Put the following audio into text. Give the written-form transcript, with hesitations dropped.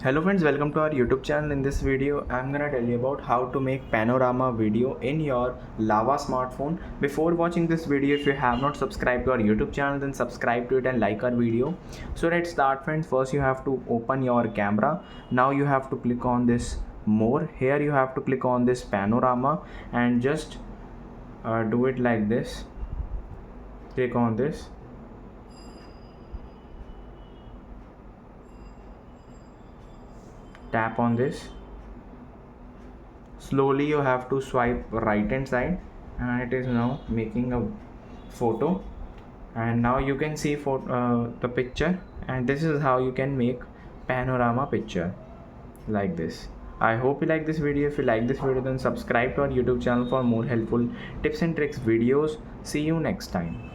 Hello friends, welcome to our YouTube channel. In this video I'm gonna tell you about how to make panorama video in your Lava smartphone. Before watching this video, if you have not subscribed to our YouTube channel, then subscribe to it and like our video. So let's start friends. First you have to open your camera. Now you have to click on this more. Here you have to click on this panorama and just do it like this. Click on this. Tap on this. Slowly you have to swipe right hand side and it is now making a photo, and now you can see for the picture, and this is how you can make panorama picture like this. I hope you like this video. If you like this video, then subscribe to our YouTube channel for more helpful tips and tricks videos. See you next time.